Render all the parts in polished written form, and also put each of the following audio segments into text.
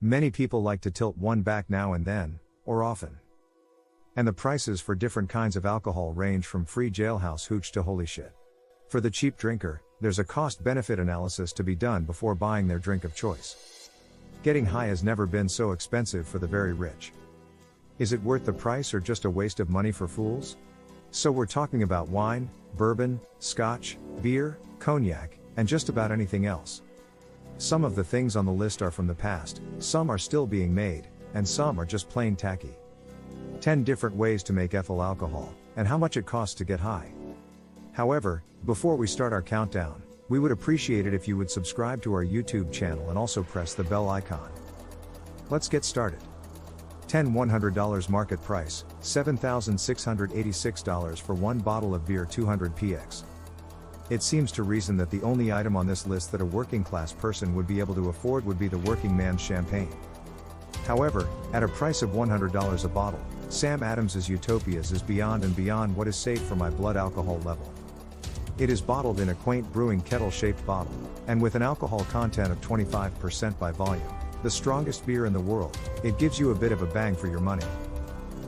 Many people like to tilt one back now and then, or often. And the prices for different kinds of alcohol range from free jailhouse hooch to holy shit. For the cheap drinker, there's a cost-benefit analysis to be done before buying their drink of choice. Getting high has never been so expensive for the very rich. Is it worth the price or just a waste of money for fools? So we're talking about wine, bourbon, scotch, beer, cognac, and just about anything else. Some of the things on the list are from the past, some are still being made, and some are just plain tacky. 10 different ways to make ethyl alcohol, and how much it costs to get high. However, before we start our countdown, we would appreciate it if you would subscribe to our YouTube channel and also press the bell icon. Let's get started. 10 $100 market price, $7,686 for one bottle of beer 200px. It seems to reason that the only item on this list that a working class person would be able to afford would be the working man's champagne. However, at a price of $100 a bottle, Sam Adams's Utopias is beyond and beyond what is safe for my blood alcohol level. It is bottled in a quaint brewing kettle-shaped bottle, and with an alcohol content of 25% by volume, the strongest beer in the world, it gives you a bit of a bang for your money.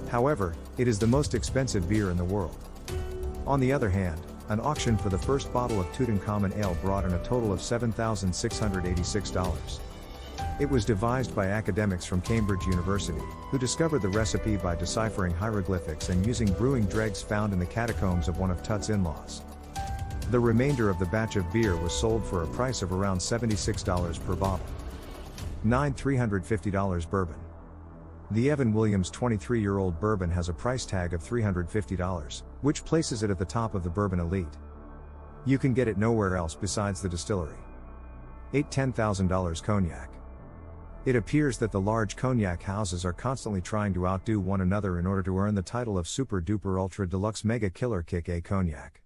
However, it is the most expensive beer in the world. On the other hand, an auction for the first bottle of Tutankhamun Ale brought in a total of $7,686. It was devised by academics from Cambridge University, who discovered the recipe by deciphering hieroglyphics and using brewing dregs found in the catacombs of one of Tut's in-laws. The remainder of the batch of beer was sold for a price of around $76 per bottle. 9 $350 bourbon. The Evan Williams 23-year-old bourbon has a price tag of $350, which places it at the top of the bourbon elite. You can get it nowhere else besides the distillery. 8 $10,000 cognac. It appears that the large cognac houses are constantly trying to outdo one another in order to earn the title of Super Duper Ultra Deluxe Mega Killer Kick A Cognac.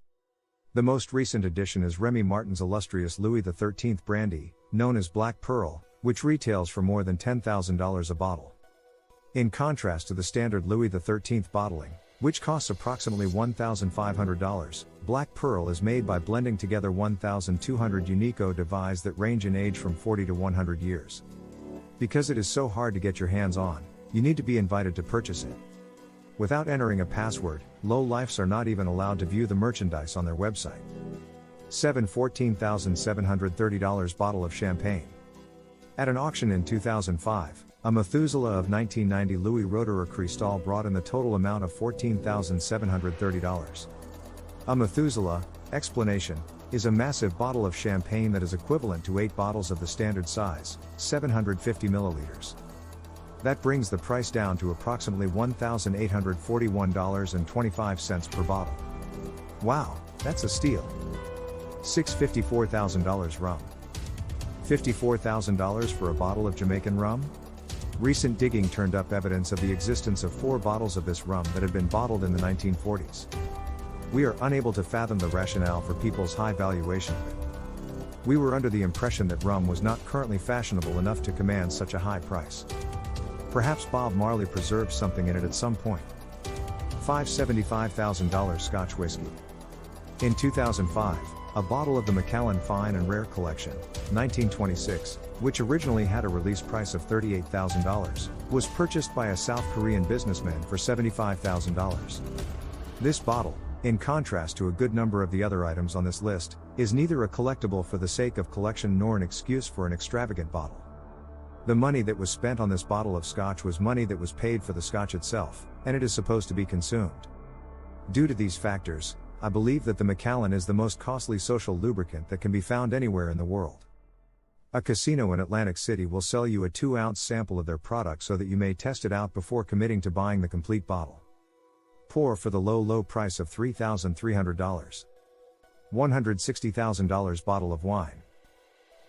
The most recent addition is Remy Martin's illustrious Louis XIII brandy, known as Black Pearl, which retails for more than $10,000 a bottle. In contrast to the standard Louis XIII bottling, which costs approximately $1,500, Black Pearl is made by blending together 1,200 unique eau de vie that range in age from 40 to 100 years. Because it is so hard to get your hands on, you need to be invited to purchase it. Without entering a password, low-lifes are not even allowed to view the merchandise on their website. 7 $14,730 bottle of champagne. At an auction in 2005, a Methuselah of 1990 Louis Roederer Cristal brought in the total amount of $14,730. A Methuselah, explanation, is a massive bottle of champagne that is equivalent to 8 bottles of the standard size, 750 milliliters. That brings the price down to approximately $1,841.25 per bottle. Wow, that's a steal. 6 $54,000 rum. $54,000 for a bottle of Jamaican rum? Recent digging turned up evidence of the existence of 4 bottles of this rum that had been bottled in the 1940s. We are unable to fathom the rationale for people's high valuation of it. We were under the impression that rum was not currently fashionable enough to command such a high price. Perhaps Bob Marley preserved something in it at some point. 5 $75,000 Scotch whiskey. In 2005, a bottle of the Macallan Fine and Rare Collection, 1926, which originally had a release price of $38,000, was purchased by a South Korean businessman for $75,000. This bottle, in contrast to a good number of the other items on this list, is neither a collectible for the sake of collection nor an excuse for an extravagant bottle. The money that was spent on this bottle of scotch was money that was paid for the scotch itself, and it is supposed to be consumed. Due to these factors, I believe that the Macallan is the most costly social lubricant that can be found anywhere in the world. A casino in Atlantic City will sell you a 2-ounce sample of their product so that you may test it out before committing to buying the complete bottle. Pour for the low price of $3,300. $160,000 bottle of wine.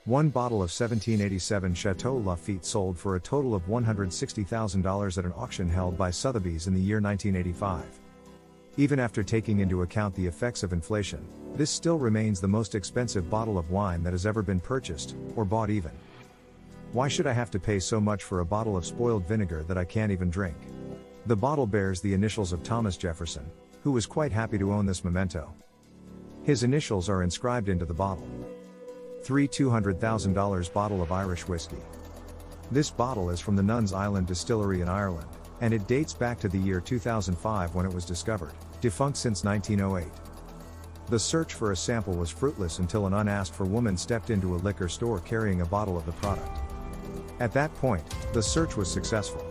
One bottle of 1787 Chateau Lafite sold for a total of $160,000 at an auction held by Sotheby's in the year 1985. Even after taking into account the effects of inflation, this still remains the most expensive bottle of wine that has ever been purchased, or bought even. Why should I have to pay so much for a bottle of spoiled vinegar that I can't even drink? The bottle bears the initials of Thomas Jefferson, who was quite happy to own this memento. His initials are inscribed into the bottle. 3 $200,000 bottle of Irish whiskey. This bottle is from the Nuns Island Distillery in Ireland, and it dates back to the year 2005 when it was discovered, defunct since 1908. The search for a sample was fruitless until an unasked-for woman stepped into a liquor store carrying a bottle of the product. At that point, the search was successful.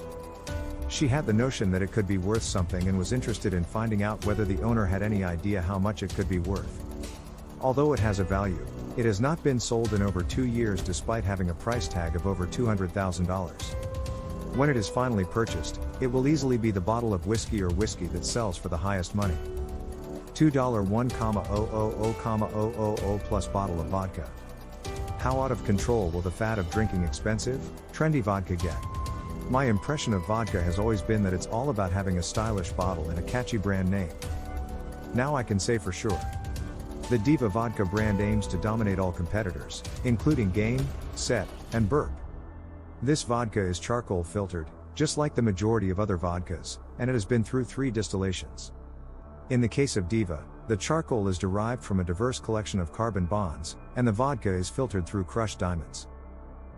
She had the notion that it could be worth something and was interested in finding out whether the owner had any idea how much it could be worth. Although it has a value, it has not been sold in over 2 years despite having a price tag of over $200,000. When it is finally purchased, it will easily be the bottle of whiskey or whiskey that sells for the highest money. $1,000,000 plus bottle of vodka. How out of control will the fad of drinking expensive, trendy vodka get? My impression of vodka has always been that it's all about having a stylish bottle and a catchy brand name. Now I can say for sure. The Diva vodka brand aims to dominate all competitors, including Game, Set, and Burp. This vodka is charcoal filtered, just like the majority of other vodkas, and it has been through 3 distillations. In the case of Diva, the charcoal is derived from a diverse collection of carbon bonds, and the vodka is filtered through crushed diamonds.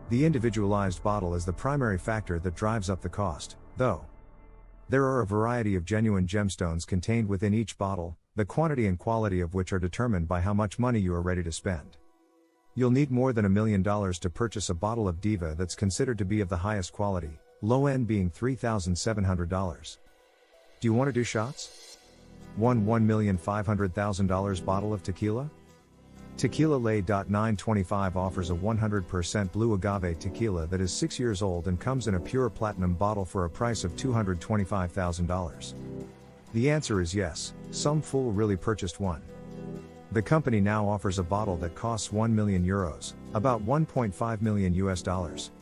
The individualized bottle is the primary factor that drives up the cost, though. There are a variety of genuine gemstones contained within each bottle, the quantity and quality of which are determined by how much money you are ready to spend. You'll need more than $1 million to purchase a bottle of Diva that's considered to be of the highest quality, low end being $3,700. Do you want to do shots? $1,500,000 bottle of tequila? Tequila Ley 925 offers a 100% blue agave tequila that is 6 years old and comes in a pure platinum bottle for a price of $225,000. The answer is yes, some fool really purchased one. The company now offers a bottle that costs €1 million, about $1.5 million,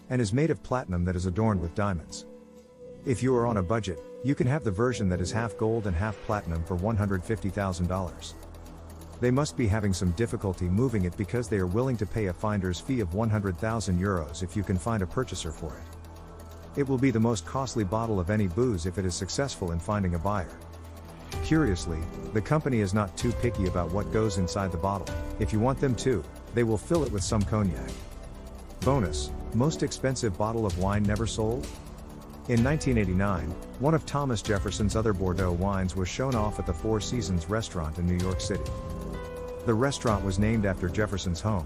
and is made of platinum that is adorned with diamonds. If you are on a budget, you can have the version that is half gold and half platinum for $150,000. They must be having some difficulty moving it because they are willing to pay a finder's fee of €100,000 if you can find a purchaser for it. It will be the most costly bottle of any booze if it is successful in finding a buyer. Curiously, the company is not too picky about what goes inside the bottle. If you want them to, they will fill it with some cognac. Bonus: most expensive bottle of wine never sold? In 1989, one of Thomas Jefferson's other Bordeaux wines was shown off at the Four Seasons restaurant in New York City. The restaurant was named after Jefferson's home.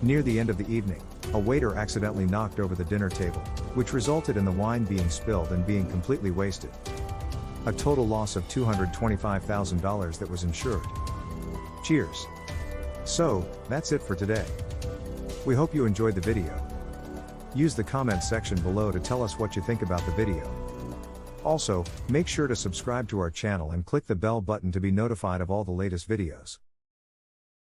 Near the end of the evening, a waiter accidentally knocked over the dinner table, which resulted in the wine being spilled and being completely wasted. A total loss of $225,000 that was insured. Cheers! So, that's it for today. We hope you enjoyed the video. Use the comments section below to tell us what you think about the video. Also, make sure to subscribe to our channel and click the bell button to be notified of all the latest videos.